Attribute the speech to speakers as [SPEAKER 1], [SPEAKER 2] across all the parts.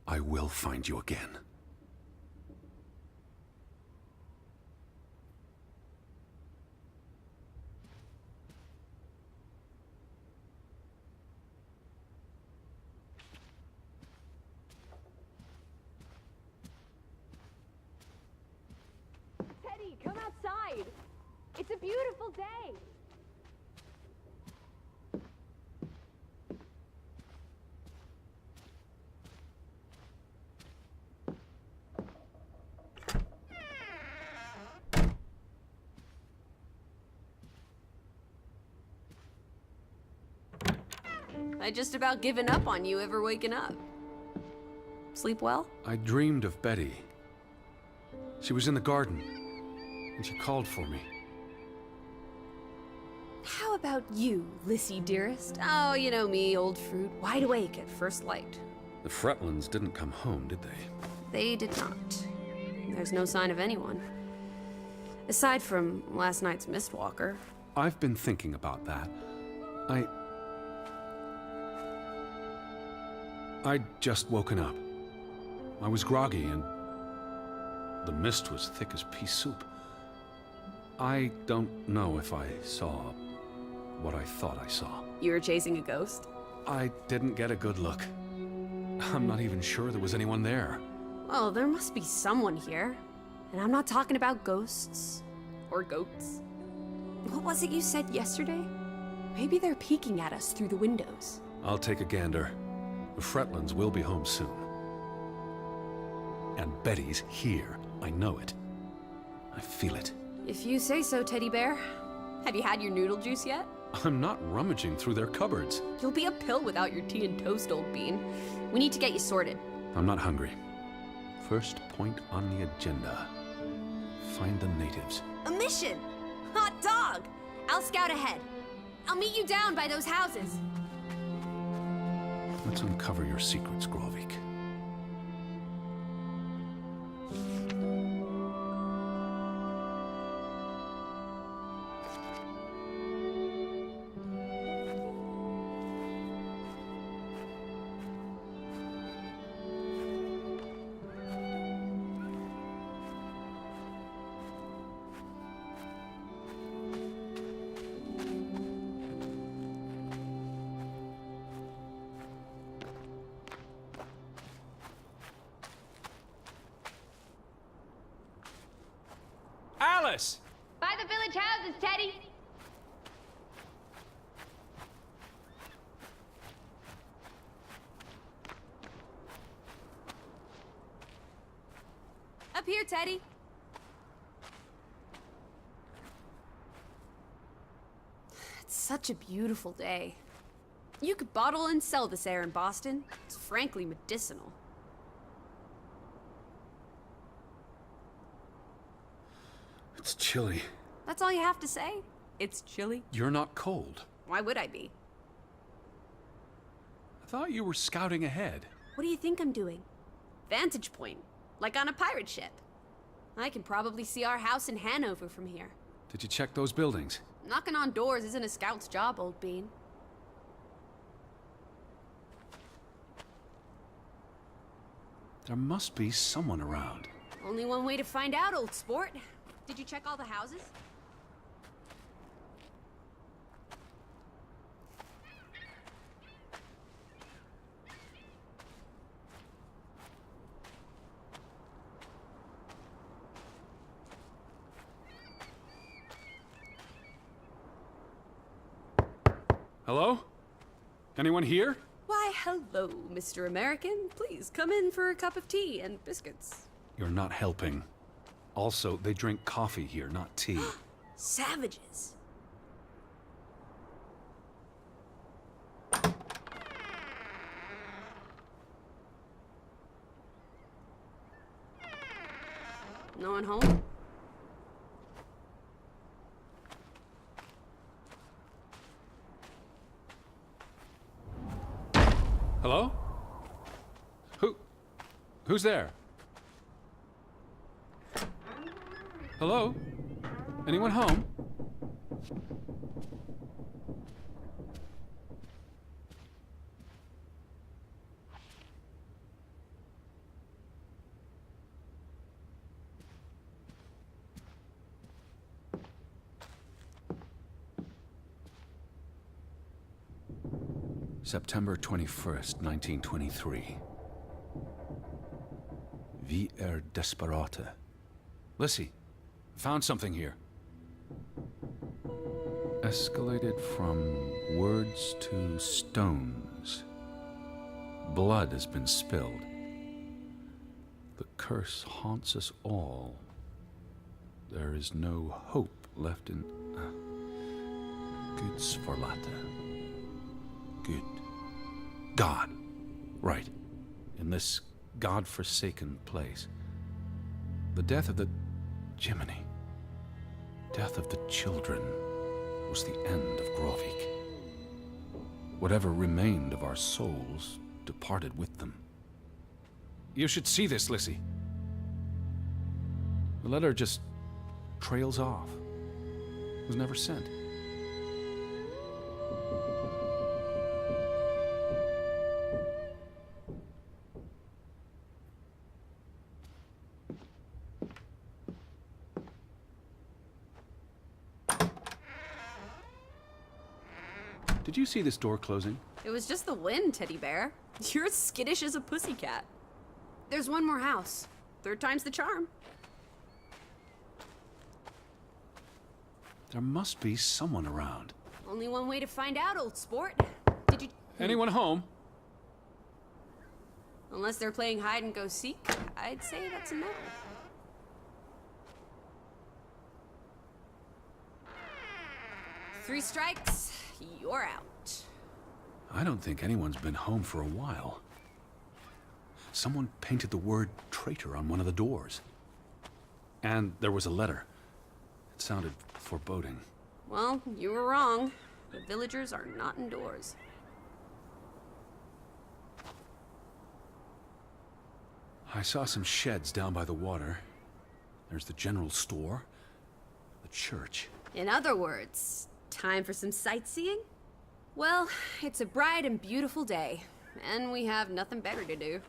[SPEAKER 1] I will find you again.
[SPEAKER 2] Teddy, come outside. It's a beautiful day.
[SPEAKER 3] I just about given up on you ever waking up. Sleep well?
[SPEAKER 1] I dreamed of Betty. She was in the garden, and she called for me.
[SPEAKER 3] How about you, Lissy dearest? Oh, you know me, old fruit, wide awake at first light.
[SPEAKER 1] The Fretlands didn't come home, did they?
[SPEAKER 3] They did not. There's no sign of anyone. Aside from last night's Mistwalker.
[SPEAKER 1] I've been thinking about that. I'd just woken up. I was groggy and the mist was thick as pea soup. I don't know if I saw what I thought I saw.
[SPEAKER 3] You were chasing a ghost?
[SPEAKER 1] I didn't get a good look. I'm not even sure there was anyone there.
[SPEAKER 3] Well, there must be someone here. And I'm not talking about ghosts. Or goats. What was it you said yesterday? Maybe they're peeking at us through the windows.
[SPEAKER 1] I'll take a gander. The Fretlands will be home soon. And Betty's here. I know it. I feel it.
[SPEAKER 3] If you say so, Teddy Bear. Have you had your noodle juice yet?
[SPEAKER 1] I'm not rummaging through their cupboards.
[SPEAKER 3] You'll be a pill without your tea and toast, old bean. We need to get you sorted.
[SPEAKER 1] I'm not hungry. First point on the agenda. Find the natives.
[SPEAKER 3] A mission! Hot dog! I'll scout ahead. I'll meet you down by those houses.
[SPEAKER 1] Let's uncover your secrets, Grovik. Alice!
[SPEAKER 2] By the village houses, Teddy.
[SPEAKER 3] Up here, Teddy. It's such a beautiful day. You could bottle and sell this air in Boston. It's frankly medicinal.
[SPEAKER 1] It's chilly.
[SPEAKER 3] That's all you have to say? It's chilly?
[SPEAKER 1] You're not cold.
[SPEAKER 3] Why would I be?
[SPEAKER 1] I thought you were scouting ahead.
[SPEAKER 3] What do you think I'm doing? Vantage point, like on a pirate ship. I can probably see our house in Hanover from here.
[SPEAKER 1] Did you check those buildings?
[SPEAKER 3] Knocking on doors isn't a scout's job, old bean.
[SPEAKER 1] There must be someone around.
[SPEAKER 3] Only one way to find out, old sport. Did you check all the houses?
[SPEAKER 1] Hello? Anyone here?
[SPEAKER 3] Why, hello, Mr. American. Please come in for a cup of tea and biscuits.
[SPEAKER 1] You're not helping. Also, they drink coffee here, not tea.
[SPEAKER 3] Savages. No one home?
[SPEAKER 1] Hello? Who's there? Hello? Anyone home? September 21st, 1923. Vi desperata. Lissy, found something here. Escalated from words to stones. Blood has been spilled. The curse haunts us all. There is no hope left in... Good Sfarlata. Good. God. Right. In this God-forsaken place. The death of the... Jiminy. Death of the children was the end of Grovik. Whatever remained of our souls departed with them. You should see this, Lissy. The letter just trails off. It was never sent. Did you see this door closing?
[SPEAKER 3] It was just the wind, teddy bear. You're as skittish as a pussycat. There's one more house. Third time's the charm.
[SPEAKER 1] There must be someone around.
[SPEAKER 3] Only one way to find out, old sport. Did you...
[SPEAKER 1] Anyone home?
[SPEAKER 3] Unless they're playing hide and go seek, I'd say that's a no. Three strikes, you're out.
[SPEAKER 1] I don't think anyone's been home for a while. Someone painted the word traitor on one of the doors. And there was a letter. It sounded foreboding.
[SPEAKER 3] Well, you were wrong. The villagers are not indoors.
[SPEAKER 1] I saw some sheds down by the water. There's the general store, the church.
[SPEAKER 3] In other words, time for some sightseeing? Well, it's a bright and beautiful day, and we have nothing better to do.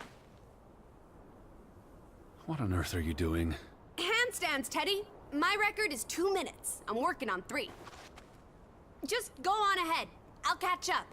[SPEAKER 1] What on earth are you doing?
[SPEAKER 3] Handstands, Teddy! My record is 2 minutes. I'm working on 3. Just go on ahead. I'll catch up.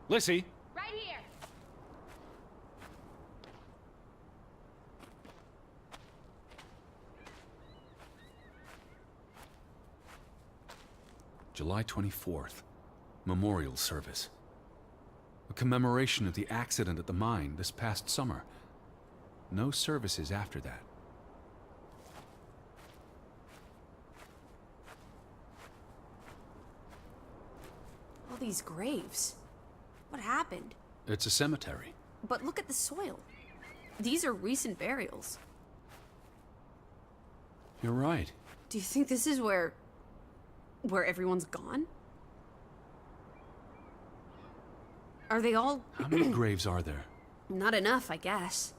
[SPEAKER 1] Lissy!
[SPEAKER 2] Right here.
[SPEAKER 1] July 24th. Memorial service. A commemoration of the accident at the mine this past summer. No services after that.
[SPEAKER 3] All these graves. What happened?
[SPEAKER 1] It's a cemetery.
[SPEAKER 3] But look at the soil. These are recent burials.
[SPEAKER 1] You're right.
[SPEAKER 3] Do you think this is where everyone's gone? Are they all...
[SPEAKER 1] How many graves are there?
[SPEAKER 3] Not enough, I guess.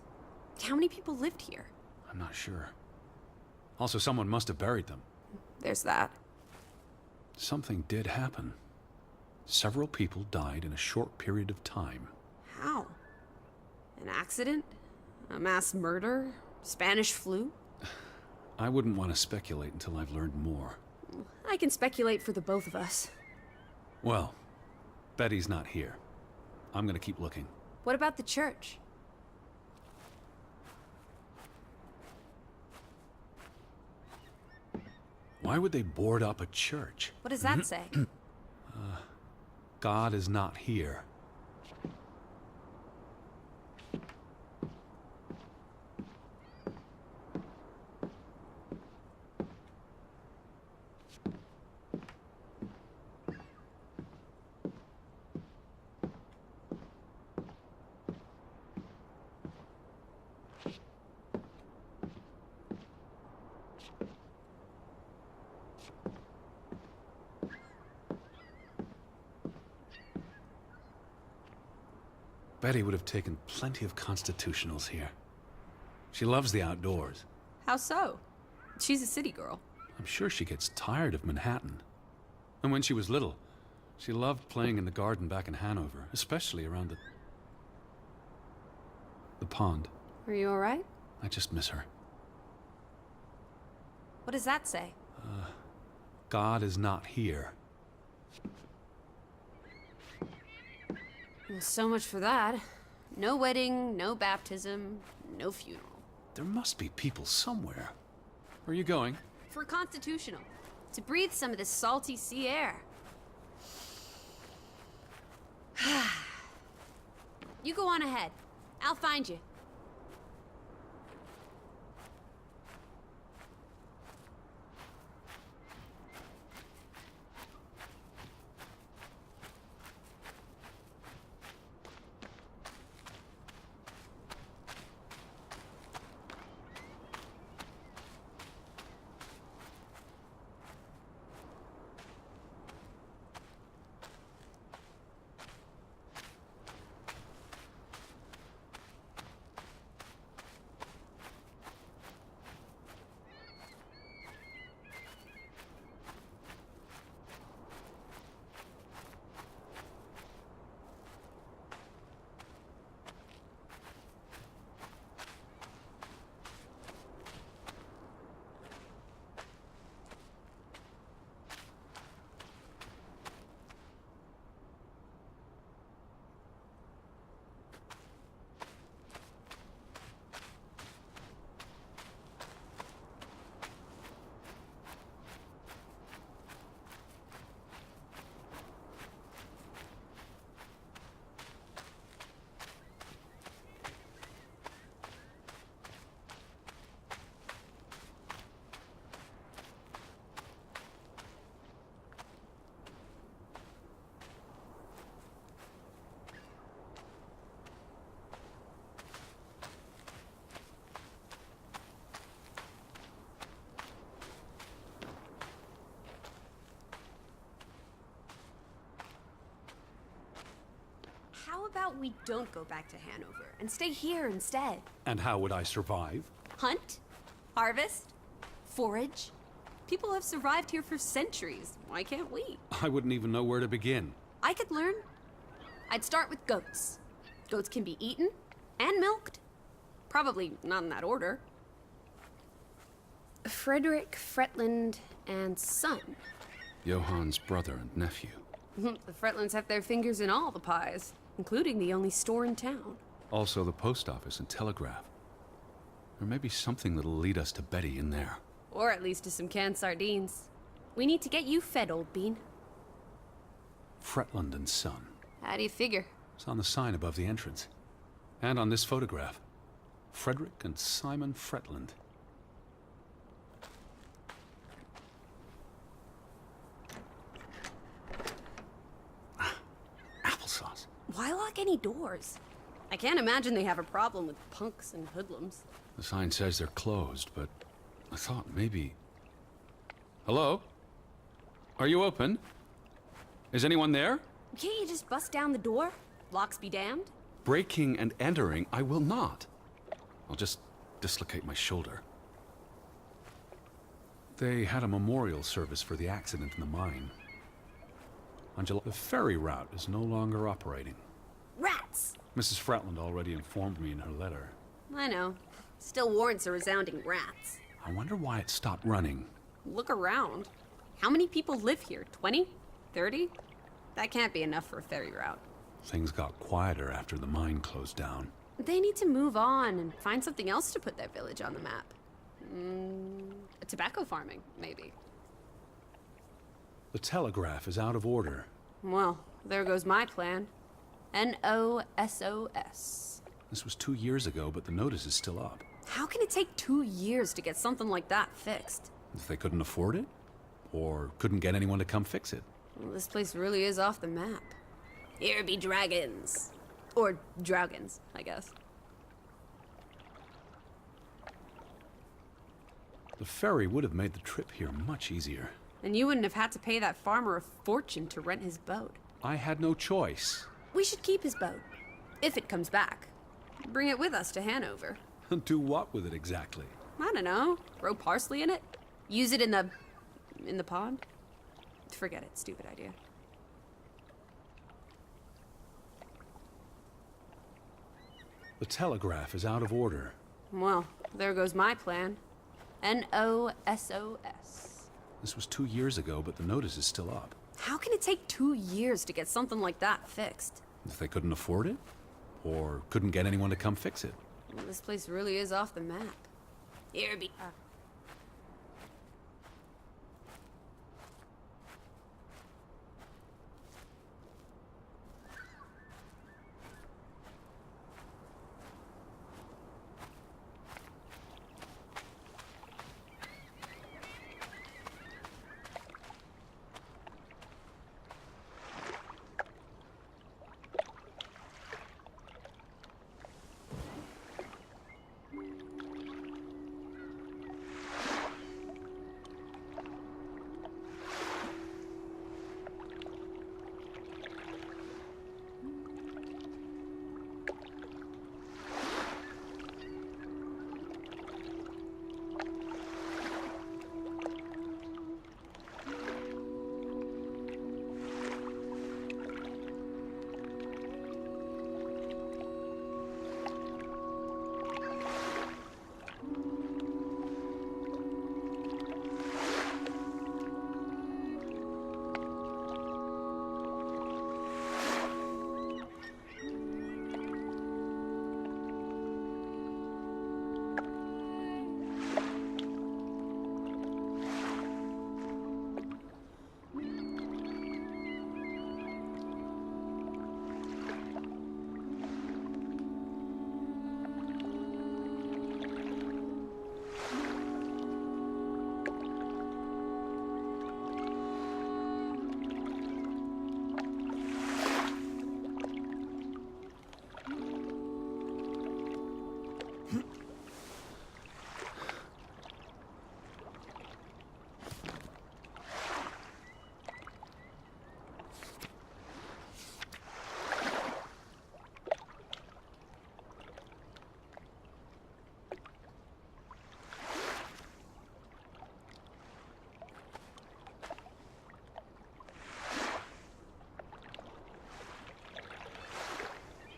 [SPEAKER 3] How many people lived here?
[SPEAKER 1] I'm not sure. Also, someone must have buried them.
[SPEAKER 3] There's that.
[SPEAKER 1] Something did happen. Several people died in a short period of time.
[SPEAKER 3] How? An accident? A mass murder? Spanish flu?
[SPEAKER 1] I wouldn't want to speculate until I've learned more.
[SPEAKER 3] I can speculate for the both of us.
[SPEAKER 1] Well, Betty's not here. I'm gonna keep looking.
[SPEAKER 3] What about the church?
[SPEAKER 1] Why would they board up a church?
[SPEAKER 3] What does that say?
[SPEAKER 1] God is not here. Betty would have taken plenty of constitutionals here. She loves the outdoors.
[SPEAKER 3] How so? She's a city girl.
[SPEAKER 1] I'm sure she gets tired of Manhattan. And when she was little, she loved playing in the garden back in Hanover, especially around the pond.
[SPEAKER 3] Are you alright?
[SPEAKER 1] I just miss her.
[SPEAKER 3] What does that say?
[SPEAKER 1] God is not here.
[SPEAKER 3] Well, so much for that. No wedding, no baptism, no funeral.
[SPEAKER 1] There must be people somewhere. Where are you going?
[SPEAKER 3] For constitutional. To breathe some of this salty sea air. You go on ahead. I'll find you. How about we don't go back to Hanover and stay here instead?
[SPEAKER 1] And how would I survive?
[SPEAKER 3] Hunt? Harvest? Forage? People have survived here for centuries. Why can't we?
[SPEAKER 1] I wouldn't even know where to begin.
[SPEAKER 3] I could learn. I'd start with goats. Goats can be eaten and milked. Probably not in that order. Frederick, Fretland, and son.
[SPEAKER 1] Johann's brother and nephew.
[SPEAKER 3] The Fretlands have their fingers in all the pies, including the only store in town.
[SPEAKER 1] Also the post office and telegraph. There may be something that'll lead us to Betty in there.
[SPEAKER 3] Or at least to some canned sardines. We need to get you fed, old bean.
[SPEAKER 1] Fretland and Son.
[SPEAKER 3] How do you figure?
[SPEAKER 1] It's on the sign above the entrance. And on this photograph. Frederick and Simon Fretland. Applesauce.
[SPEAKER 3] Why lock any doors? I can't imagine they have a problem with punks and hoodlums.
[SPEAKER 1] The sign says they're closed, but I thought maybe... Hello? Are you open? Is anyone there?
[SPEAKER 3] Can't you just bust down the door? Locks be damned.
[SPEAKER 1] Breaking and entering, I will not. I'll just dislocate my shoulder. They had a memorial service for the accident in the mine. The ferry route is no longer operating.
[SPEAKER 3] Rats!
[SPEAKER 1] Mrs. Fretland already informed me in her letter.
[SPEAKER 3] I know. Still warrants a resounding rats.
[SPEAKER 1] I wonder why it stopped running.
[SPEAKER 3] Look around. How many people live here? 20? 30? That can't be enough for a ferry route.
[SPEAKER 1] Things got quieter after the mine closed down.
[SPEAKER 3] They need to move on and find something else to put their village on the map. Tobacco farming, maybe.
[SPEAKER 1] The telegraph is out of order.
[SPEAKER 3] Well, there goes my plan. NOSOS.
[SPEAKER 1] This was 2 years ago, but the notice is still up.
[SPEAKER 3] How can it take 2 years to get something like that fixed?
[SPEAKER 1] If they couldn't afford it? Or couldn't get anyone to come fix it?
[SPEAKER 3] Well, this place really is off the map. Here be dragons. Or Draugans, I guess.
[SPEAKER 1] The ferry would have made the trip here much easier.
[SPEAKER 3] And you wouldn't have had to pay that farmer a fortune to rent his boat.
[SPEAKER 1] I had no choice.
[SPEAKER 3] We should keep his boat. If it comes back. Bring it with us to Hanover.
[SPEAKER 1] Do what with it exactly?
[SPEAKER 3] I don't know. Grow parsley in it? Use it in the pond? Forget it. Stupid idea.
[SPEAKER 1] The telegraph is out of order.
[SPEAKER 3] Well, there goes my plan. NOSOS.
[SPEAKER 1] This was 2 years ago, but the notice is still up.
[SPEAKER 3] How can it take 2 years to get something like that fixed?
[SPEAKER 1] If they couldn't afford it? Or couldn't get anyone to come fix it?
[SPEAKER 3] Well, this place really is off the map. Here be...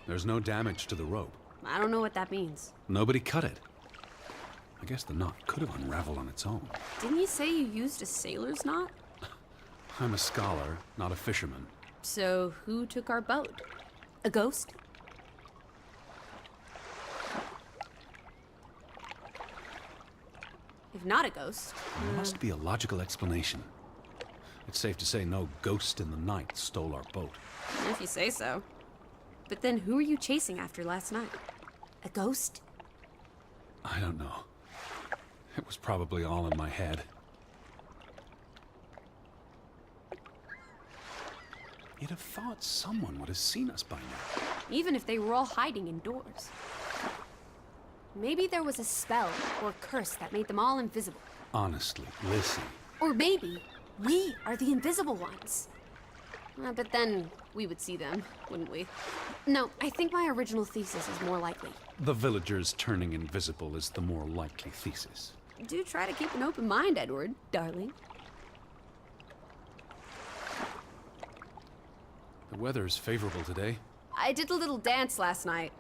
[SPEAKER 1] There's no damage to the rope.
[SPEAKER 3] I don't know what that means.
[SPEAKER 1] Nobody cut it. I guess the knot could have unraveled on its own.
[SPEAKER 3] Didn't you say you used a sailor's knot?
[SPEAKER 1] I'm a scholar, not a fisherman.
[SPEAKER 3] So who took our boat? A ghost? If not a ghost...
[SPEAKER 1] There must be a logical explanation. It's safe to say no ghost in the night stole our boat.
[SPEAKER 3] If you say so. But then who were you chasing after last night? A ghost?
[SPEAKER 1] I don't know. It was probably all in my head. You'd have thought someone would have seen us by now.
[SPEAKER 3] Even if they were all hiding indoors. Maybe there was a spell or curse that made them all invisible.
[SPEAKER 1] Honestly, listen.
[SPEAKER 3] Or maybe we are the invisible ones. But then we would see them, wouldn't we? No, I think my original thesis is more likely.
[SPEAKER 1] The villagers turning invisible is the more likely thesis.
[SPEAKER 3] Do try to keep an open mind, Edward, darling.
[SPEAKER 1] The weather's favorable today.
[SPEAKER 3] I did a little dance last night,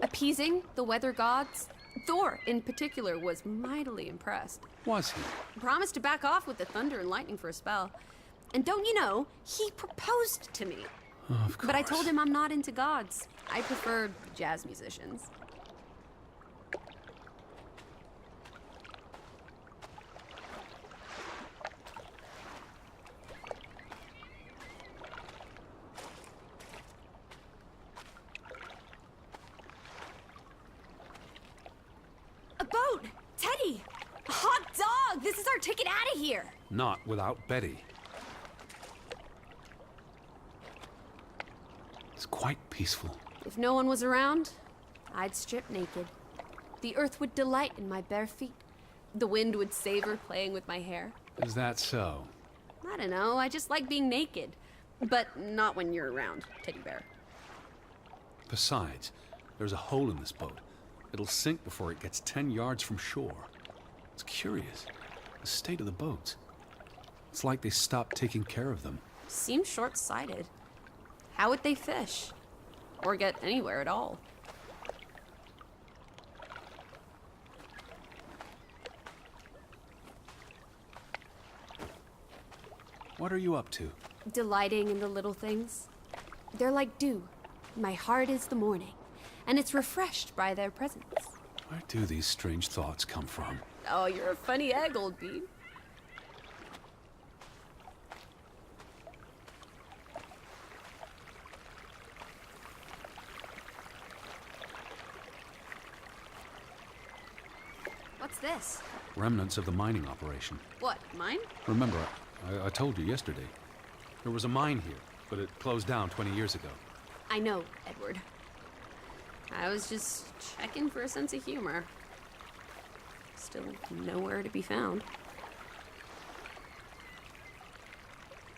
[SPEAKER 3] appeasing the weather gods. Thor, in particular, was mightily impressed.
[SPEAKER 1] Was he?
[SPEAKER 3] Promised to back off with the thunder and lightning for a spell. And don't you know, he proposed to me.
[SPEAKER 1] Of course.
[SPEAKER 3] But I told him I'm not into gods. I prefer jazz musicians. out of here!
[SPEAKER 1] Not without Betty. It's quite peaceful.
[SPEAKER 3] If no one was around, I'd strip naked. The earth would delight in my bare feet. The wind would savor playing with my hair.
[SPEAKER 1] Is that so?
[SPEAKER 3] I don't know, I just like being naked. But not when you're around, teddy bear.
[SPEAKER 1] Besides, there's a hole in this boat. It'll sink before it gets 10 yards from shore. It's curious, the state of the boats. It's like they stopped taking care of them.
[SPEAKER 3] Seems short-sighted. How would they fish? Or get anywhere at all?
[SPEAKER 1] What are you up to?
[SPEAKER 3] Delighting in the little things. They're like dew. My heart is the morning, and it's refreshed by their presence.
[SPEAKER 1] Where do these strange thoughts come from?
[SPEAKER 3] Oh, you're a funny egg, old bean. What's this?
[SPEAKER 1] Remnants of the mining operation.
[SPEAKER 3] What, mine?
[SPEAKER 1] Remember, I told you yesterday. There was a mine here, but it closed down 20 years ago.
[SPEAKER 3] I know, Edward. I was just checking for a sense of humor. Still nowhere to be found.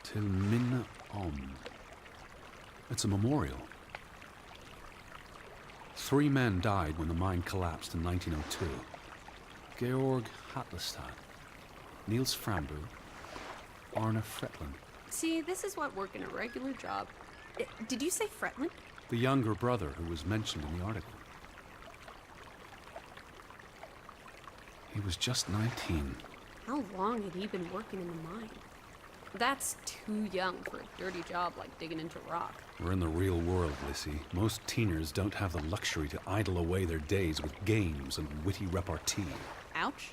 [SPEAKER 1] Till Minna Om. It's a memorial. 3 men died when the mine collapsed in 1902. Georg Hatlestad, Niels Frambu, Arne Fretland.
[SPEAKER 3] See, this is what working a regular job. Did you say Fretland?
[SPEAKER 1] The younger brother who was mentioned in the article. He was just 19.
[SPEAKER 3] How long had he been working in the mine? That's too young for a dirty job like digging into rock.
[SPEAKER 1] We're in the real world, Lissy. Most teeners don't have the luxury to idle away their days with games and witty repartee.
[SPEAKER 3] Ouch.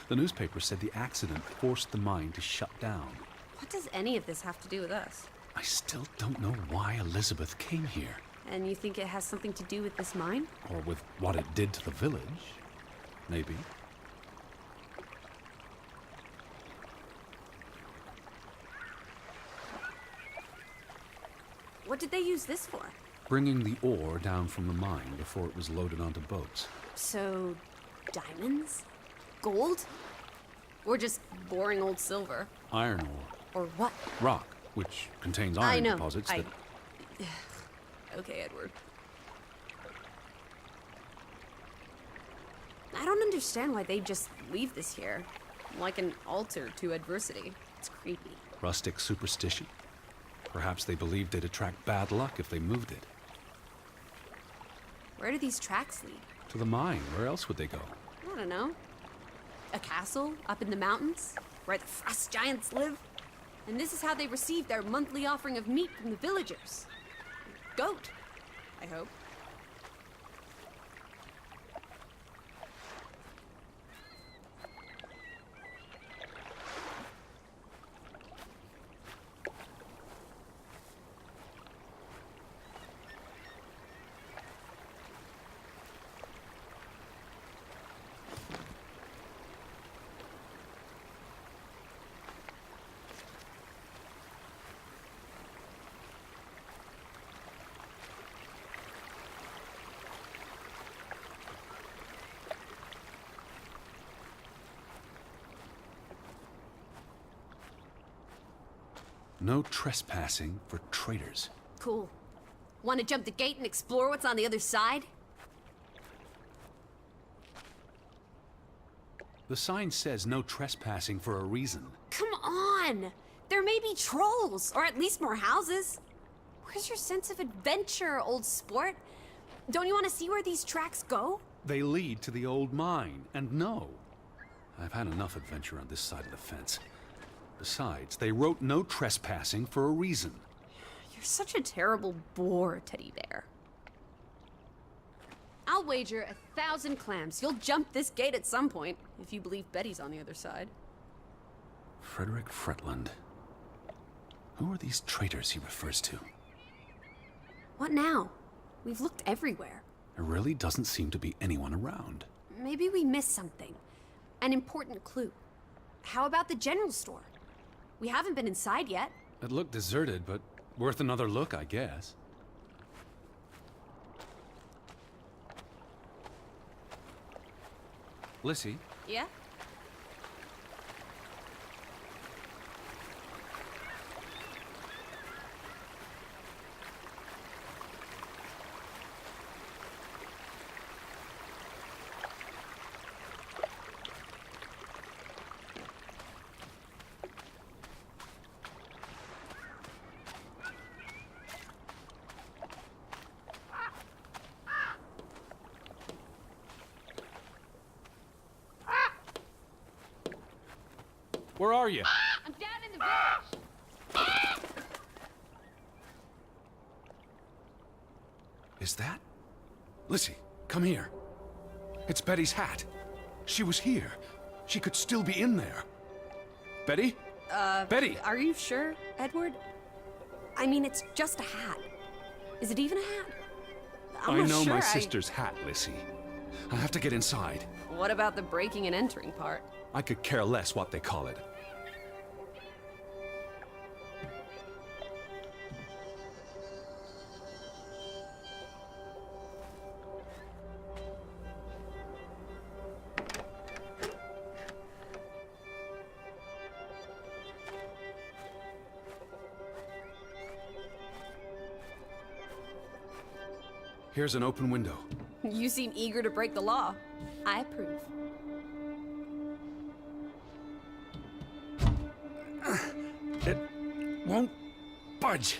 [SPEAKER 1] The newspaper said the accident forced the mine to shut down.
[SPEAKER 3] What does any of this have to do with us?
[SPEAKER 1] I still don't know why Elizabeth came here.
[SPEAKER 3] And you think it has something to do with this mine?
[SPEAKER 1] Or with what it did to the village. Maybe.
[SPEAKER 3] What did they use this for?
[SPEAKER 1] Bringing the ore down from the mine before it was loaded onto boats.
[SPEAKER 3] So, diamonds? Gold? Or just boring old silver?
[SPEAKER 1] Iron ore.
[SPEAKER 3] Or what?
[SPEAKER 1] Rock, which contains
[SPEAKER 3] I
[SPEAKER 1] iron
[SPEAKER 3] know.
[SPEAKER 1] deposits that...
[SPEAKER 3] Okay, Edward. I don't understand why they just leave this here. Like an altar to adversity. It's creepy.
[SPEAKER 1] Rustic superstition. Perhaps they believed they'd attract bad luck if they moved it.
[SPEAKER 3] Where do these tracks lead?
[SPEAKER 1] To the mine. Where else would they go?
[SPEAKER 3] I don't know. A castle up in the mountains? Where the frost giants live? And this is how they receive their monthly offering of meat from the villagers. Goat, I hope.
[SPEAKER 1] No trespassing for traitors.
[SPEAKER 3] Cool. Want to jump the gate and explore what's on the other side?
[SPEAKER 1] The sign says no trespassing for a reason.
[SPEAKER 3] Come on! There may be trolls, or at least more houses. Where's your sense of adventure, old sport? Don't you want to see where these tracks go?
[SPEAKER 1] They lead to the old mine, and no. I've had enough adventure on this side of the fence. Besides, they wrote no trespassing for a reason.
[SPEAKER 3] You're such a terrible bore, Teddy Bear. I'll wager 1,000 clams you'll jump this gate at some point, if you believe Betty's on the other side.
[SPEAKER 1] Frederick Fretland. Who are these traitors he refers to?
[SPEAKER 3] What now? We've looked everywhere.
[SPEAKER 1] There really doesn't seem to be anyone around.
[SPEAKER 3] Maybe we missed something. An important clue. How about the general store? We haven't been inside yet.
[SPEAKER 1] It looked deserted, but worth another look, I guess. Lissy,
[SPEAKER 3] Yeah?
[SPEAKER 1] where are you?
[SPEAKER 2] I'm down in the village.
[SPEAKER 1] Is that? Lissy, come here. It's Betty's hat. She was here. She could still be in there. Betty? Betty!
[SPEAKER 3] Are you sure, Edward? I mean, it's just a hat. Is it even a hat? I'm
[SPEAKER 1] I
[SPEAKER 3] not
[SPEAKER 1] know
[SPEAKER 3] sure.
[SPEAKER 1] my sister's hat, Lissy. I have to get inside.
[SPEAKER 3] What about the breaking and entering part?
[SPEAKER 1] I could care less what they call it. Here's an open window.
[SPEAKER 3] You seem eager to break the law. I approve.
[SPEAKER 1] It won't budge.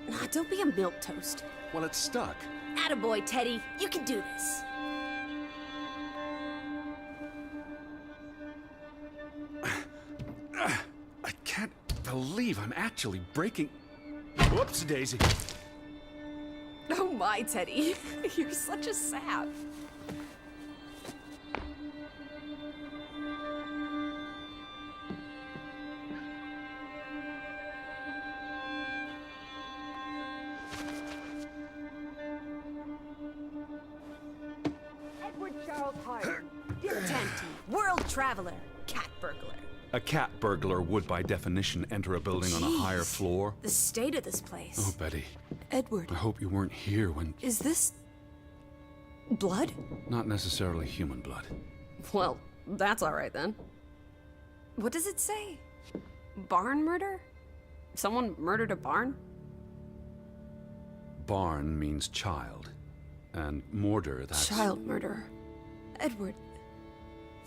[SPEAKER 3] Nah, don't be a milquetoast.
[SPEAKER 1] Well, it's stuck.
[SPEAKER 3] Attaboy, Teddy. You can do this.
[SPEAKER 1] I can't believe I'm actually breaking... Whoops, Daisy.
[SPEAKER 3] Oh my, Teddy. You're such a sap.
[SPEAKER 2] Edward Charles Hart.
[SPEAKER 3] Dilettante, world traveler, cat burglar.
[SPEAKER 1] A cat burglar would, by definition, enter a building on a higher
[SPEAKER 3] Jeez.
[SPEAKER 1] floor.
[SPEAKER 3] The state of this place.
[SPEAKER 1] Oh, Betty,
[SPEAKER 3] Edward,
[SPEAKER 1] I hope you weren't here when...
[SPEAKER 3] is this... blood?
[SPEAKER 1] Not necessarily human blood.
[SPEAKER 3] Well, that's all right then. What does it say? Barn murder? Someone murdered a barn?
[SPEAKER 1] Barn means child. And mortar, that's...
[SPEAKER 3] Child murder. Edward,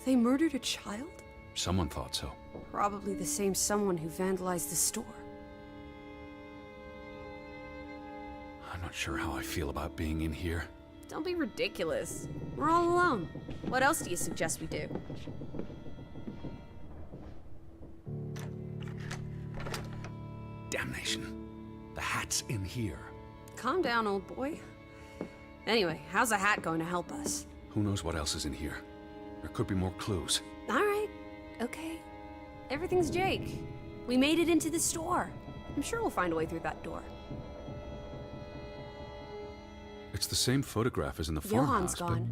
[SPEAKER 3] they murdered a child?
[SPEAKER 1] Someone thought so.
[SPEAKER 3] Probably the same someone who vandalized the store.
[SPEAKER 1] I'm not sure how I feel about being in here.
[SPEAKER 3] Don't be ridiculous. We're all alone. What else do you suggest we do?
[SPEAKER 1] Damnation. The hat's in here.
[SPEAKER 3] Calm down, old boy. Anyway, how's a hat going to help us?
[SPEAKER 1] Who knows what else is in here? There could be more clues.
[SPEAKER 3] All right. Okay. Everything's Jake. We made it into the store. I'm sure we'll find a way through that door.
[SPEAKER 1] It's the same photograph as in the
[SPEAKER 3] Johan's
[SPEAKER 1] farmhouse,
[SPEAKER 3] gone.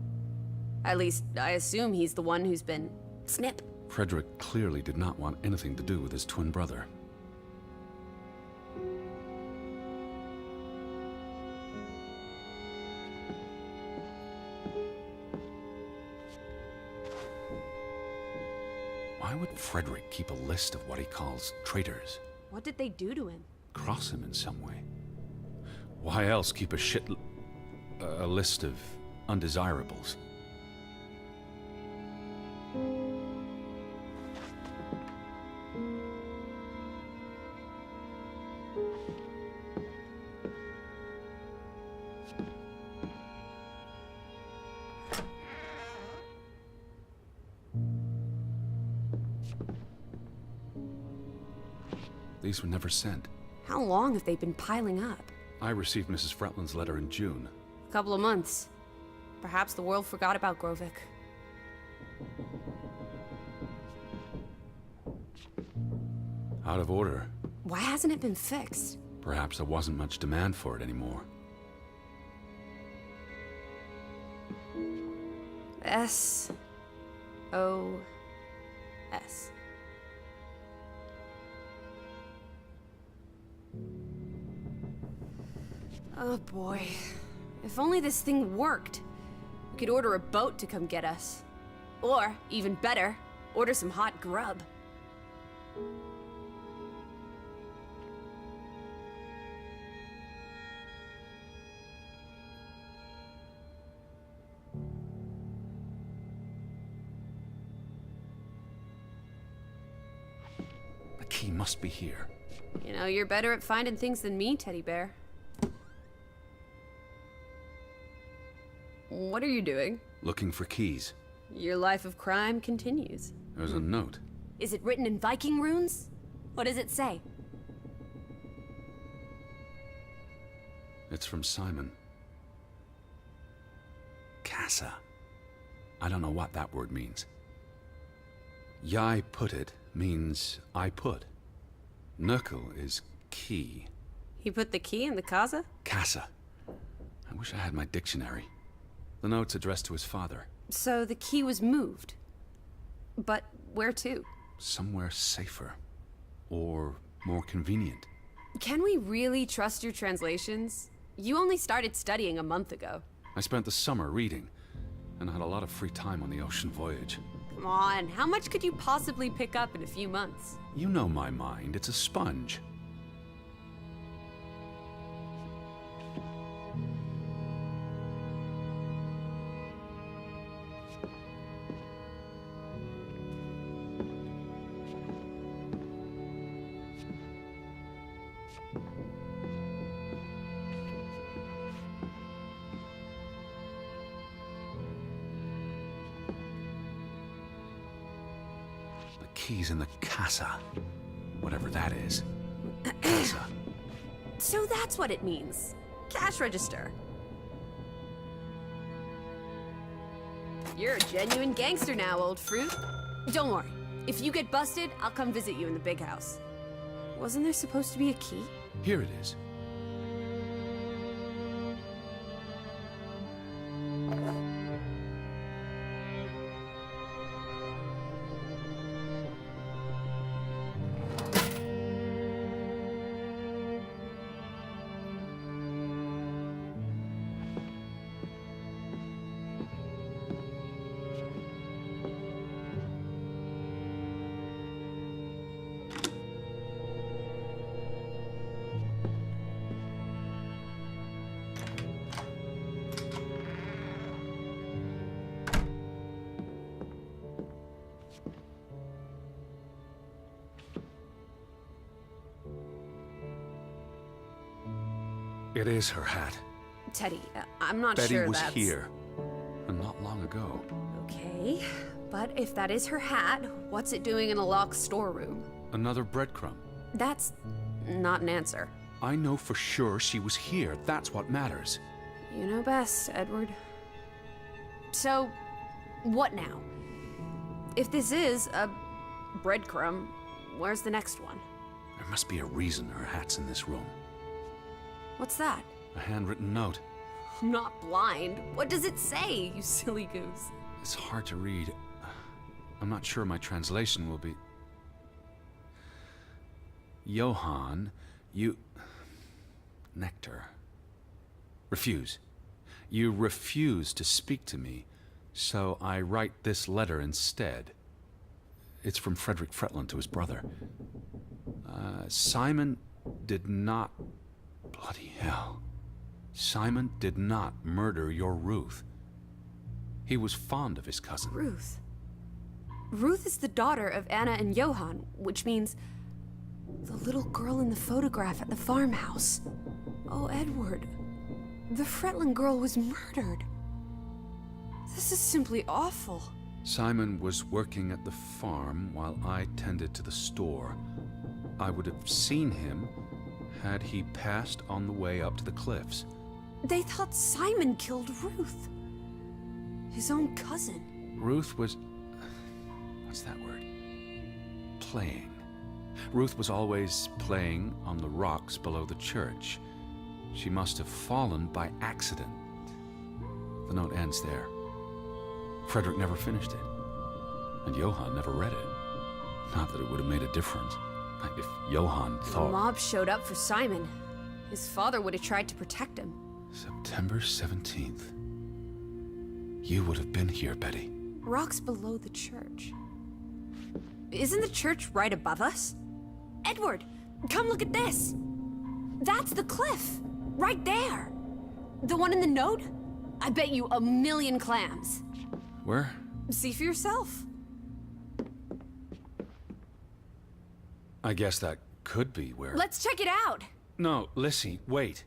[SPEAKER 3] At least, I assume he's the one who's been... snip.
[SPEAKER 1] but Frederick clearly did not want anything to do with his twin brother. Why would Frederick keep a list of what he calls traitors?
[SPEAKER 3] What did they do to him?
[SPEAKER 1] Cross him in some way? Why else keep a list of undesirables? These were never sent.
[SPEAKER 3] How long have they been piling up?
[SPEAKER 1] I received Mrs. Fretland's letter in June.
[SPEAKER 3] A couple of months. Perhaps the world forgot about Grovik.
[SPEAKER 1] Out of order.
[SPEAKER 3] Why hasn't it been fixed?
[SPEAKER 1] Perhaps there wasn't much demand for it anymore.
[SPEAKER 3] S-O-N. S. Oh boy. If only this thing worked. We could order a boat to come get us. Or, even better, order some hot grub.
[SPEAKER 1] The key must be here.
[SPEAKER 3] You know, you're better at finding things than me, Teddy Bear. What are you doing?
[SPEAKER 1] Looking for keys.
[SPEAKER 3] Your life of crime continues.
[SPEAKER 1] There's a note.
[SPEAKER 3] Is it written in Viking runes? What does it say?
[SPEAKER 1] It's from Simon. Casa. I don't know what that word means. Yai put it means I put. Nurkel is key.
[SPEAKER 3] He put the key in the casa?
[SPEAKER 1] Casa. I wish I had my dictionary. The note's addressed to his father.
[SPEAKER 3] So the key was moved. But where to?
[SPEAKER 1] Somewhere safer. Or more convenient.
[SPEAKER 3] Can we really trust your translations? You only started studying a month ago.
[SPEAKER 1] I spent the summer reading, and I had a lot of free time on the ocean voyage.
[SPEAKER 3] Come on, how much could you possibly pick up in a few months?
[SPEAKER 1] You know my mind, it's a sponge. Keys in the casa. Whatever that is. Casa.
[SPEAKER 3] So that's what it means. Cash register. You're a genuine gangster now, old fruit. Don't worry. If you get busted, I'll come visit you in the big house. Wasn't there supposed to be a key?
[SPEAKER 1] Here it is. It is her hat.
[SPEAKER 3] Teddy, I'm not
[SPEAKER 1] Betty
[SPEAKER 3] sure
[SPEAKER 1] was
[SPEAKER 3] that's...
[SPEAKER 1] here. And not long ago.
[SPEAKER 3] Okay, but if that is her hat, what's it doing in a locked storeroom?
[SPEAKER 1] Another breadcrumb.
[SPEAKER 3] That's not an answer.
[SPEAKER 1] I know for sure she was here. That's what matters.
[SPEAKER 3] You know best, Edward. So, what now? If this is a breadcrumb, where's the next one?
[SPEAKER 1] There must be a reason her hat's in this room.
[SPEAKER 3] What's that?
[SPEAKER 1] A handwritten note.
[SPEAKER 3] I'm not blind. What does it say, you silly goose?
[SPEAKER 1] It's hard to read. I'm not sure my translation will be... Johann, you... Nectar. Refuse. You refuse to speak to me, so I write this letter instead. It's from Frederick Fretland to his brother. Simon did not... Bloody hell. Simon did not murder your Ruth. He was fond of his cousin.
[SPEAKER 3] Ruth. Ruth is the daughter of Anna and Johann, which means the little girl in the photograph at the farmhouse. Oh, Edward. The Fretland girl was murdered. This is simply awful.
[SPEAKER 1] Simon was working at the farm while I tended to the store. I would have seen him had he passed on the way up to the cliffs.
[SPEAKER 3] They thought Simon killed Ruth. His own cousin.
[SPEAKER 1] Ruth was... what's that word? Playing. Ruth was always playing on the rocks below the church. She must have fallen by accident. The note ends there. Frederick never finished it. And Johann never read it. Not that it would have made a difference. If Johann
[SPEAKER 3] The
[SPEAKER 1] thought...
[SPEAKER 3] mob showed up for Simon. His father would have tried to protect him.
[SPEAKER 1] September 17th. You would have been here, Betty.
[SPEAKER 3] Rock's below the church. Isn't the church right above us? Edward, come look at this. That's the cliff. Right there. The one in the note? I bet you 1,000,000 clams.
[SPEAKER 1] Where?
[SPEAKER 3] See for yourself.
[SPEAKER 1] I guess that could be where...
[SPEAKER 3] Let's check it out.
[SPEAKER 1] No, Lissy, wait.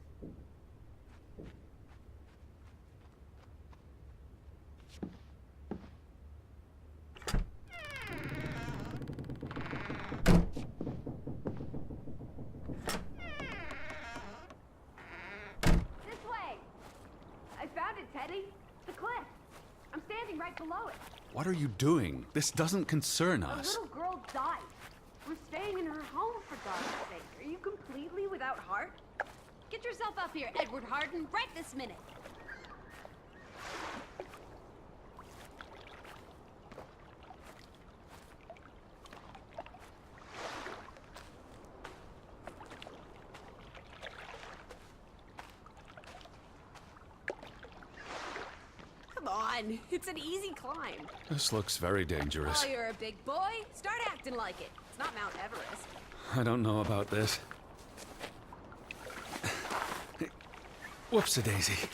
[SPEAKER 2] This way! I found it, Teddy. The cliff. I'm standing right below it.
[SPEAKER 1] What are you doing? This doesn't concern
[SPEAKER 2] A
[SPEAKER 1] us.
[SPEAKER 2] little girl died. We're staying in her home, for God's sake. Are you completely without heart?
[SPEAKER 3] Get yourself up here, Edward Harden, right this minute. Come on, it's an easy climb.
[SPEAKER 1] This looks very dangerous.
[SPEAKER 3] Oh, you're a big boy. Start acting like it. It's not Mount Everest.
[SPEAKER 1] I don't know about this. Whoops-a-daisy.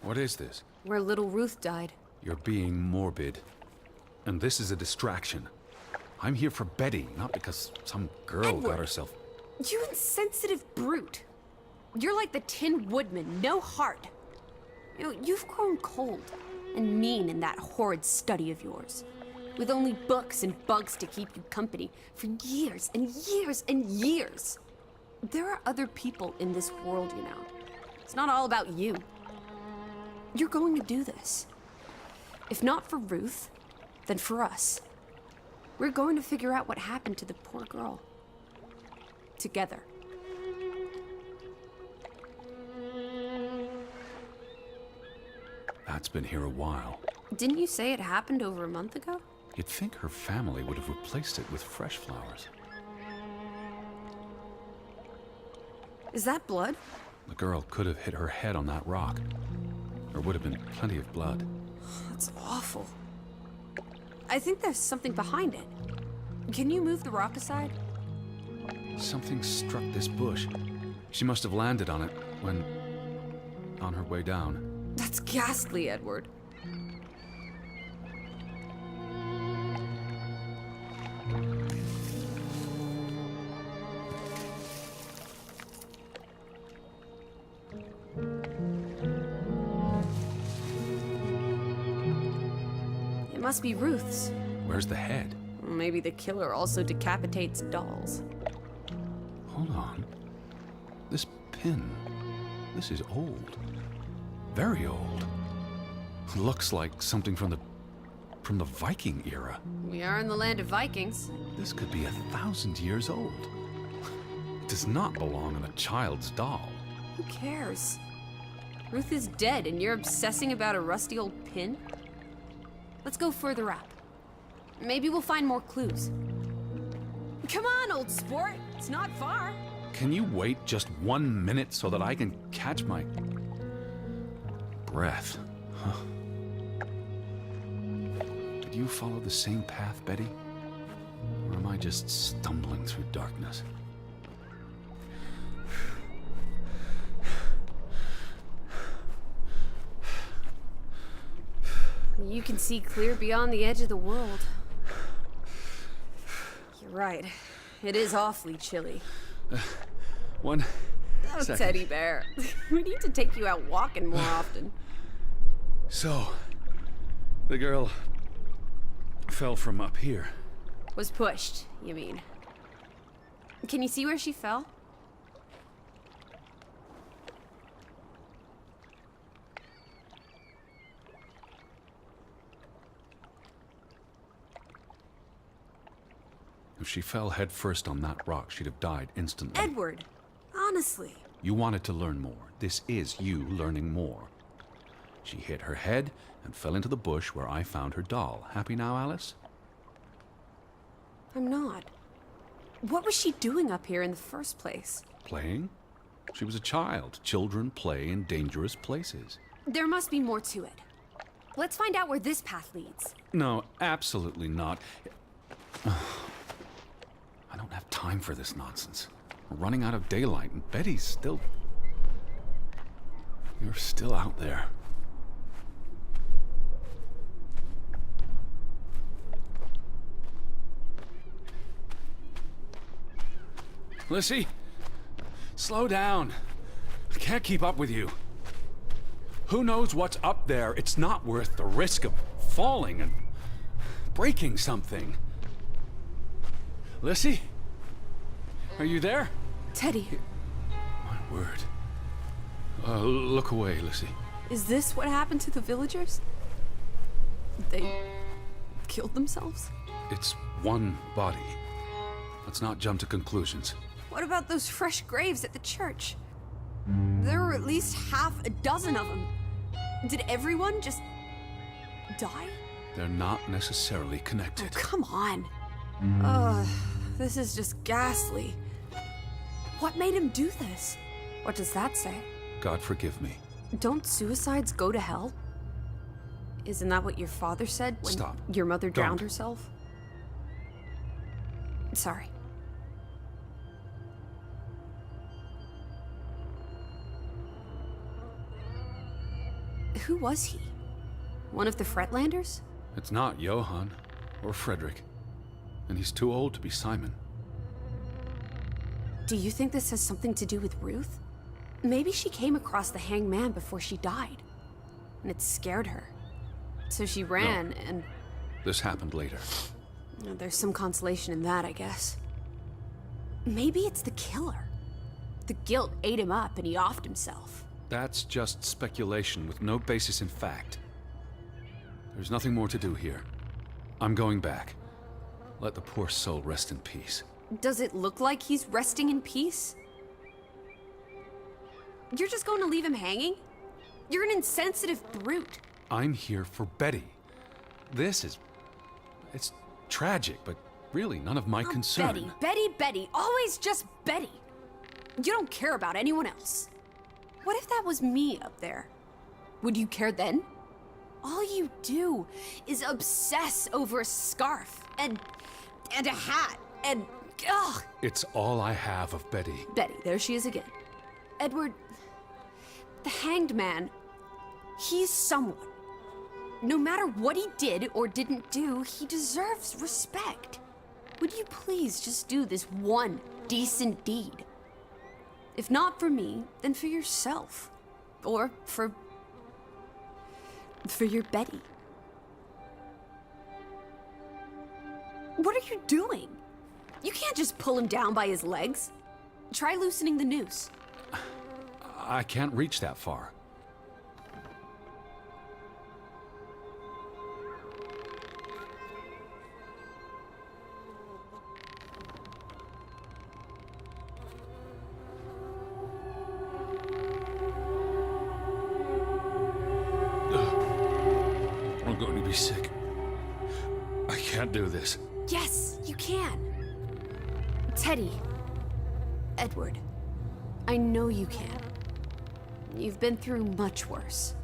[SPEAKER 1] What is this?
[SPEAKER 3] Where little Ruth died.
[SPEAKER 1] You're being morbid. And this is a distraction. I'm here for Betty, not because some girl
[SPEAKER 3] Edward.
[SPEAKER 1] got herself...
[SPEAKER 3] You insensitive brute. You're like the Tin Woodman, no heart. You've grown cold and mean in that horrid study of yours, with only books and bugs to keep you company for years and years and years. There are other people in this world, you know. It's not all about you. You're going to do this. If not for Ruth, then for us. We're going to figure out what happened to the poor girl. Together.
[SPEAKER 1] That's been here a while.
[SPEAKER 3] Didn't you say it happened over a month ago?
[SPEAKER 1] You'd think her family would have replaced it with fresh flowers.
[SPEAKER 3] Is that blood?
[SPEAKER 1] The girl could have hit her head on that rock. There would have been plenty of blood.
[SPEAKER 3] That's awful. I think there's something behind it. Can you move the rock aside?
[SPEAKER 1] Something struck this bush. She must have landed on it when... on her way down.
[SPEAKER 3] That's ghastly, Edward. It must be Ruth's.
[SPEAKER 1] Where's the head?
[SPEAKER 3] Maybe the killer also decapitates dolls.
[SPEAKER 1] Hold on. This pin... this is old. Very old. Looks like something from the Viking era.
[SPEAKER 3] We are in the land of Vikings.
[SPEAKER 1] This could be 1,000 years old. It does not belong on a child's doll.
[SPEAKER 3] Who cares? Ruth is dead and you're obsessing about a rusty old pin? Let's go further up. Maybe we'll find more clues. Come on, old sport. It's not far.
[SPEAKER 1] Can you wait just 1 minute so that I can catch my breath? Huh. Did you follow the same path, Betty? Or am I just stumbling through darkness?
[SPEAKER 3] You can see clear beyond the edge of the world. You're right. It is awfully chilly.
[SPEAKER 1] One
[SPEAKER 3] Oh,
[SPEAKER 1] second.
[SPEAKER 3] Teddy bear. We need to take you out walking more often.
[SPEAKER 1] So, the girl fell from up here.
[SPEAKER 3] Was pushed, you mean? Can you see where she fell?
[SPEAKER 1] If she fell headfirst on that rock, she'd have died instantly.
[SPEAKER 3] Edward, honestly.
[SPEAKER 1] You wanted to learn more. This is you learning more. She hit her head and fell into the bush where I found her doll. Happy now, Alice?
[SPEAKER 3] I'm not. What was she doing up here in the first place?
[SPEAKER 1] Playing? She was a child. Children play in dangerous places.
[SPEAKER 3] There must be more to it. Let's find out where this path leads.
[SPEAKER 1] No, absolutely not. I don't have time for this nonsense. We're running out of daylight, and Betty's still... You're still out there. Lissy, slow down. I can't keep up with you. Who knows what's up there? It's not worth the risk of falling and breaking something. Lissy? Are you there?
[SPEAKER 3] Teddy,
[SPEAKER 1] My word. Look away, Lissy.
[SPEAKER 3] is this what happened to the villagers? They killed themselves?
[SPEAKER 1] It's one body. Let's not jump to conclusions.
[SPEAKER 3] What about those fresh graves at the church? There were at least half a dozen of them. Did everyone just die?
[SPEAKER 1] They're not necessarily connected.
[SPEAKER 3] Oh, come on. This is just ghastly. What made him do this? What does that say?
[SPEAKER 1] God forgive me.
[SPEAKER 3] Don't suicides go to hell? Isn't that what your father said when
[SPEAKER 1] Stop.
[SPEAKER 3] your mother drowned
[SPEAKER 1] Don't.
[SPEAKER 3] herself? Sorry. Who was he? One of the Fretlanders?
[SPEAKER 1] It's not Johann or Frederick. And he's too old to be Simon.
[SPEAKER 3] Do you think this has something to do with Ruth? Maybe she came across the hanged man before she died, and it scared her. So she ran, and
[SPEAKER 1] This happened later.
[SPEAKER 3] there's some consolation in that, I guess. Maybe it's the killer. The guilt ate him up, and he offed himself.
[SPEAKER 1] That's just speculation with no basis in fact. There's nothing more to do here. I'm going back. Let the poor soul rest in peace.
[SPEAKER 3] Does it look like he's resting in peace? You're just going to leave him hanging? You're an insensitive brute.
[SPEAKER 1] I'm here for Betty. It's tragic, but really none of my
[SPEAKER 3] Oh,
[SPEAKER 1] concern.
[SPEAKER 3] Betty, always just Betty. You don't care about anyone else. What if that was me up there? Would you care then? All you do is obsess over a scarf and a hat and ugh.
[SPEAKER 1] It's all I have of Betty.
[SPEAKER 3] Betty, there she is again. Edward, the hanged man, he's someone. No matter what he did or didn't do, he deserves respect. Would you please just do this one decent deed? If not for me, then for yourself. Or for your Betty. What are you doing? You can't just pull him down by his legs. Try loosening the noose.
[SPEAKER 1] I can't reach that far. I'm going to be sick. I can't do this.
[SPEAKER 3] Yes, you can. Teddy. Edward. I know you can. You've been through much worse.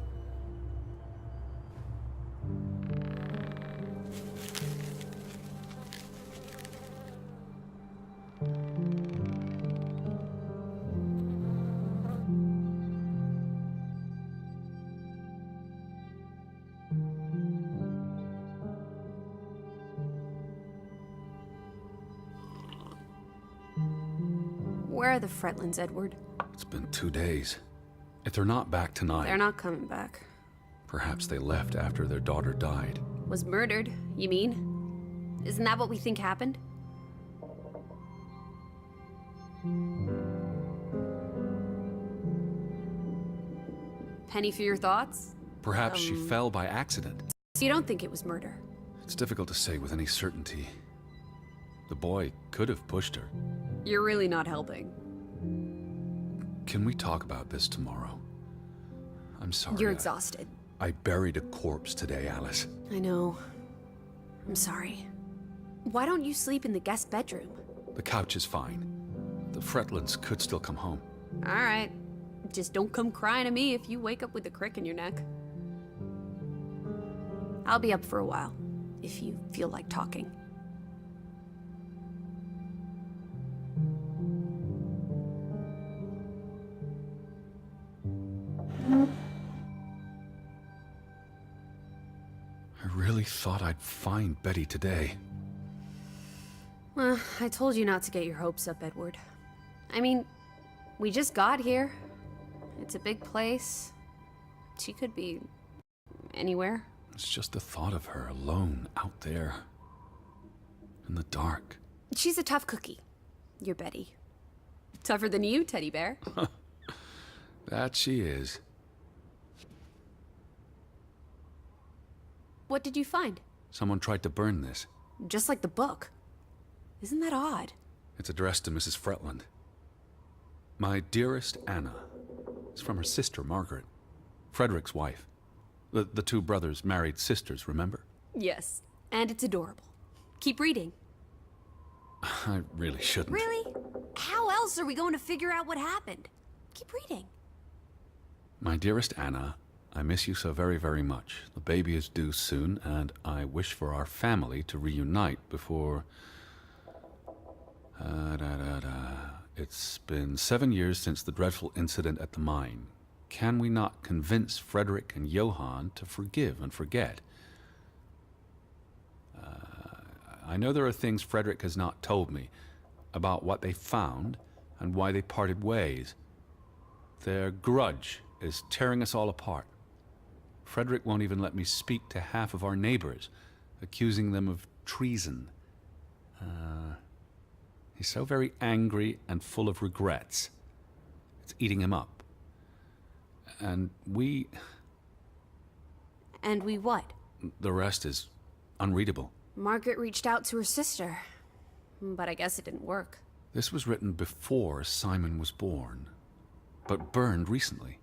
[SPEAKER 3] Where are the Fretlands, Edward?
[SPEAKER 1] It's been 2 days. If they're not back tonight,
[SPEAKER 3] They're not coming back.
[SPEAKER 1] perhaps they left after their daughter died.
[SPEAKER 3] Was murdered, you mean? Isn't that what we think happened? Penny for your thoughts?
[SPEAKER 1] Perhaps she fell by accident.
[SPEAKER 3] So you don't think it was murder?
[SPEAKER 1] It's difficult to say with any certainty. The boy could have pushed her.
[SPEAKER 3] You're really not helping.
[SPEAKER 1] Can we talk about this tomorrow? I'm sorry.
[SPEAKER 3] You're exhausted.
[SPEAKER 1] I buried a corpse today, Alice.
[SPEAKER 3] I know. I'm sorry. Why don't you sleep in the guest bedroom?
[SPEAKER 1] The couch is fine. The Fretlands could still come home.
[SPEAKER 3] All right. Just don't come crying to me if you wake up with a crick in your neck. I'll be up for a while, if you feel like talking.
[SPEAKER 1] I really thought I'd find Betty today.
[SPEAKER 3] Well, I told you not to get your hopes up, Edward. I mean, we just got here. It's a big place. She could be anywhere.
[SPEAKER 1] It's just the thought of her alone out there. In the dark.
[SPEAKER 3] She's a tough cookie. You're Betty. Tougher than you, teddy bear.
[SPEAKER 1] That she is.
[SPEAKER 3] What did you find?
[SPEAKER 1] Someone tried to burn this.
[SPEAKER 3] Just like the book. Isn't that odd?
[SPEAKER 1] It's addressed to Mrs. Fretland. My dearest Anna. It's from her sister, Margaret. Frederick's wife. The two brothers married sisters, remember?
[SPEAKER 3] Yes, and it's adorable. Keep reading.
[SPEAKER 1] I really shouldn't.
[SPEAKER 3] Really? How else are we going to figure out what happened? Keep reading.
[SPEAKER 1] My dearest Anna, I miss you so very, very much. The baby is due soon, and I wish for our family to reunite before... It's been 7 years since the dreadful incident at the mine. Can we not convince Frederick and Johann to forgive and forget? I know there are things Frederick has not told me about what they found and why they parted ways. Their grudge is tearing us all apart. Frederick won't even let me speak to half of our neighbors, accusing them of treason. He's so very angry and full of regrets. It's eating him up. And we...
[SPEAKER 3] And we what?
[SPEAKER 1] The rest is unreadable.
[SPEAKER 3] Margaret reached out to her sister, but I guess it didn't work.
[SPEAKER 1] This was written before Simon was born, but burned recently.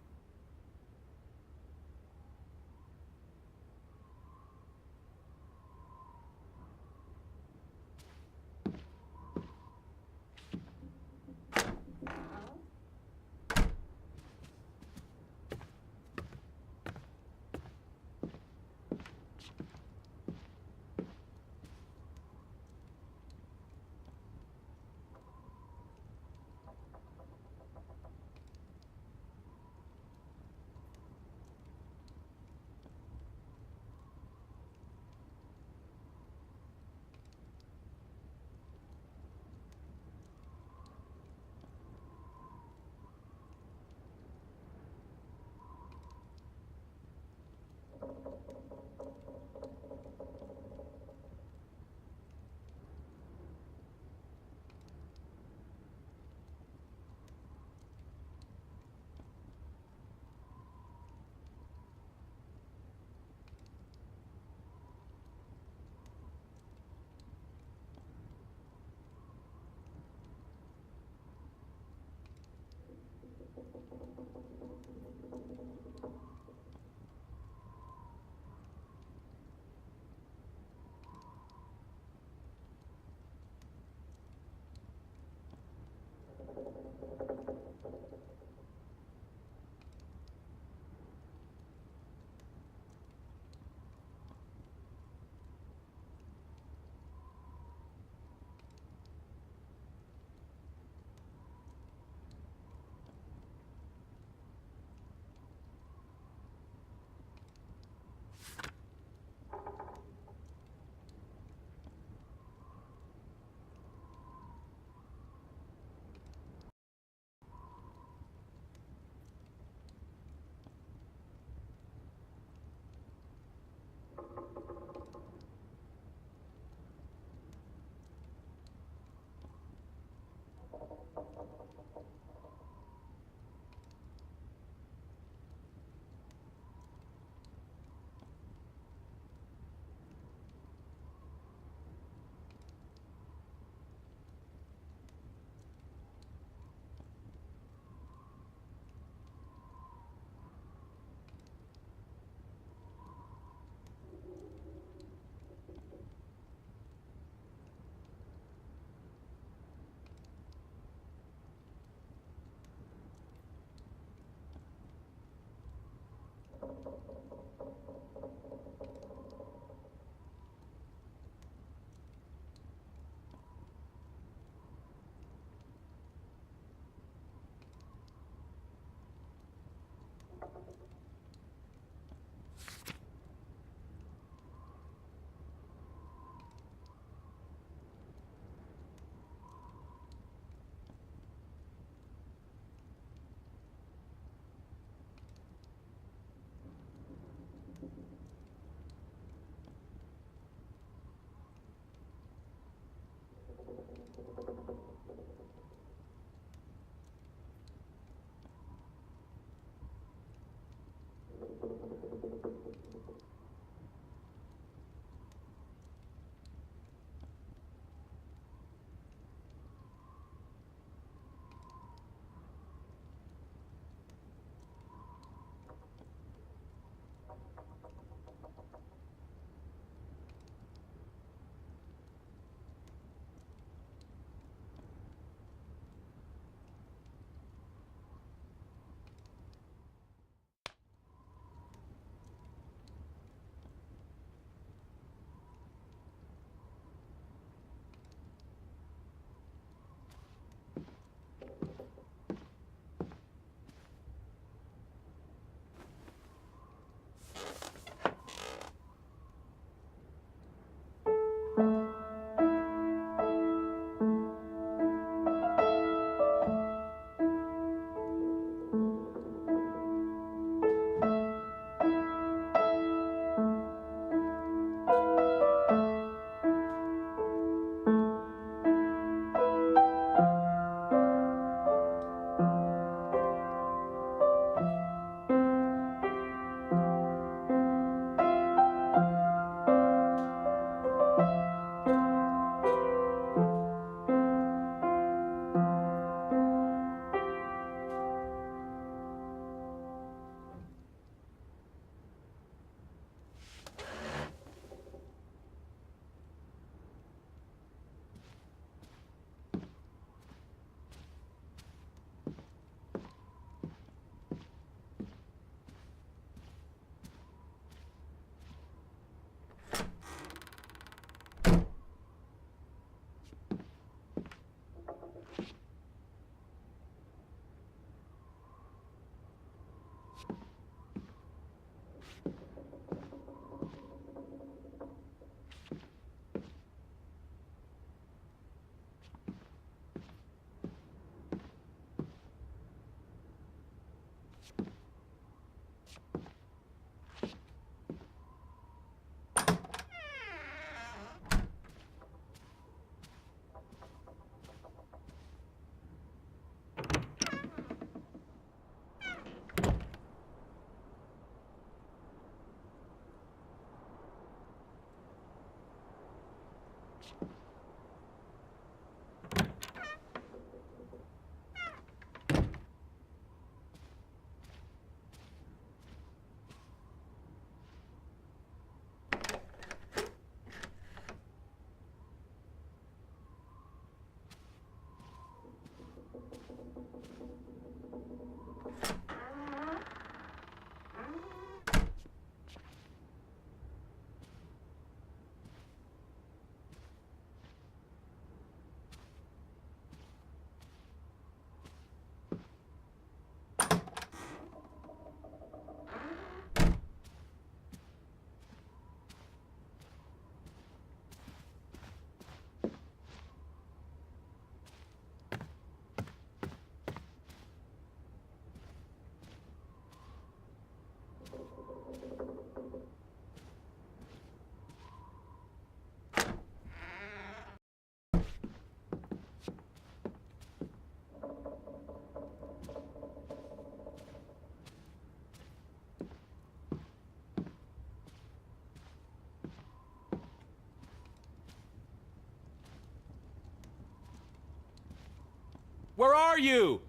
[SPEAKER 1] Where are you?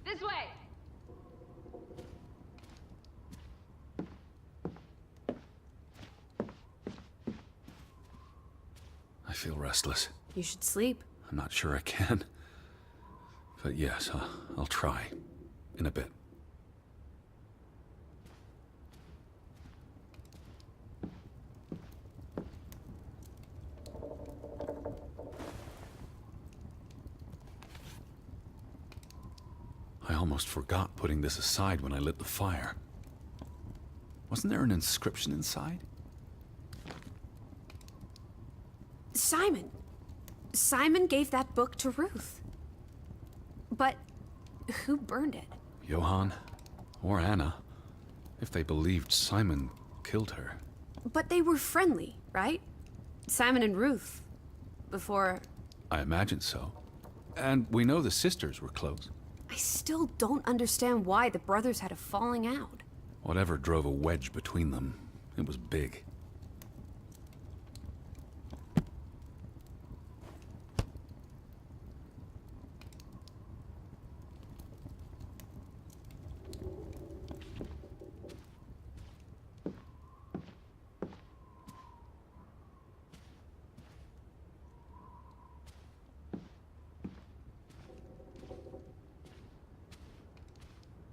[SPEAKER 2] This way!
[SPEAKER 1] I feel restless.
[SPEAKER 3] You should sleep.
[SPEAKER 1] I'm not sure I can. But yes, I'll try. In a bit. I almost forgot putting this aside when I lit the fire. Wasn't there an inscription inside?
[SPEAKER 3] Simon. Simon gave that book to Ruth. But who burned it?
[SPEAKER 1] Johann? Or Anna? If they believed Simon killed her.
[SPEAKER 3] But they were friendly, right? Simon and Ruth. Before...
[SPEAKER 1] I imagine so. And we know the sisters were close.
[SPEAKER 3] I still don't understand why the brothers had a falling out.
[SPEAKER 1] Whatever drove a wedge between them, it was big.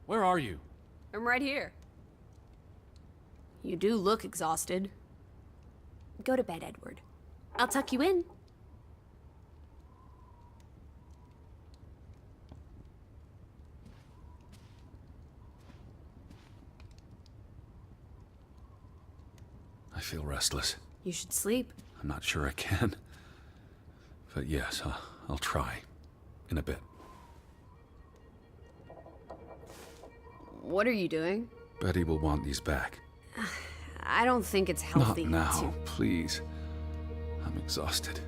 [SPEAKER 1] Where are you?
[SPEAKER 3] I'm right here. You do look exhausted. Go to bed, Edward. I'll tuck you in.
[SPEAKER 1] I feel restless.
[SPEAKER 3] You should sleep.
[SPEAKER 1] I'm not sure I can. But yes, I'll try. In a bit.
[SPEAKER 3] What are you doing?
[SPEAKER 1] Betty will want these back.
[SPEAKER 3] I don't think it's healthy
[SPEAKER 1] Not now,
[SPEAKER 3] to...
[SPEAKER 1] please. I'm exhausted.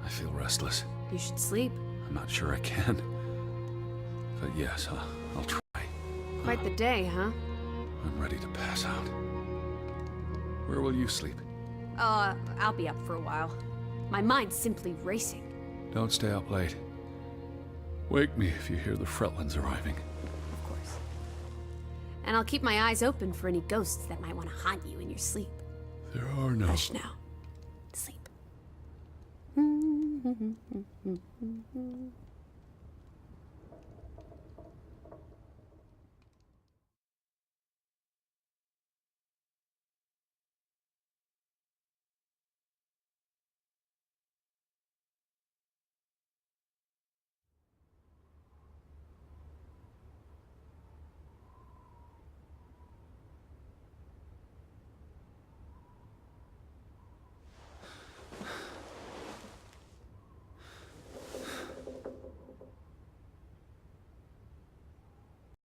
[SPEAKER 1] I feel restless.
[SPEAKER 3] You should sleep.
[SPEAKER 1] I'm not sure I can. But yes, I'll try.
[SPEAKER 3] Quite the day, huh?
[SPEAKER 1] I'm ready to pass out. Where will you sleep?
[SPEAKER 3] I'll be up for a while. My mind's simply racing.
[SPEAKER 1] Don't stay up late. Wake me if you hear the Fretlins arriving.
[SPEAKER 3] Of course. And I'll keep my eyes open for any ghosts that might want to haunt you in your sleep.
[SPEAKER 1] There are no...
[SPEAKER 3] Hush now. Sleep.